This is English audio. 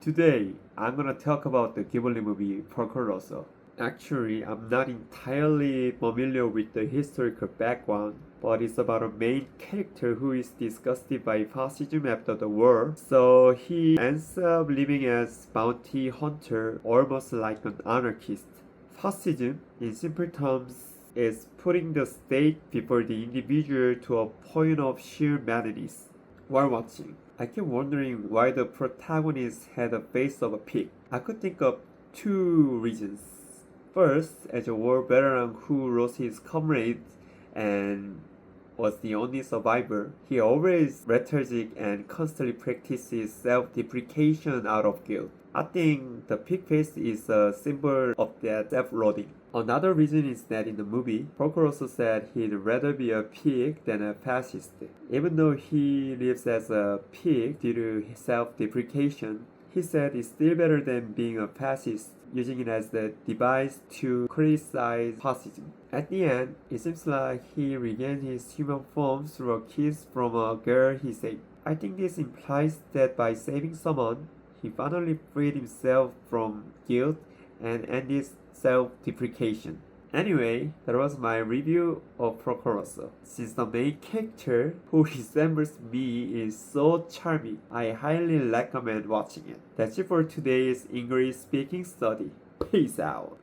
Today, I'm gonna talk about the Ghibli movie Porco Rosso. Actually, I'm not entirely familiar with the historical background, but it's about a main character who is disgusted by fascism after the war, so he ends up living as bounty hunter, almost like an anarchist. Fascism, in simple terms, is putting the state before the individual to a point of sheer madness. While watching, I kept wondering why the protagonist had the face of a pig. I could think of two reasons. First, as a war veteran who lost his comrade and was the only survivor, he always lethargic and constantly practices self-deprecation out of guilt. I think the pig face is a symbol of that self-loathing. Another reason is that in the movie, Porco also said he'd rather be a pig than a fascist. Even though he lives as a pig due to self-deprecation, he said it's still better than being a fascist, using it as the device to criticize fascism. At the end, it seems like he regained his human form through a kiss from a girl he saved. I think this implies that by saving someone, he finally freed himself from guilt and ended self-deprecation. Anyway, that was my review of Porco Rosso. Since the main character, who resembles me, is so charming, I highly recommend watching it. That's it for today's English speaking study. Peace out.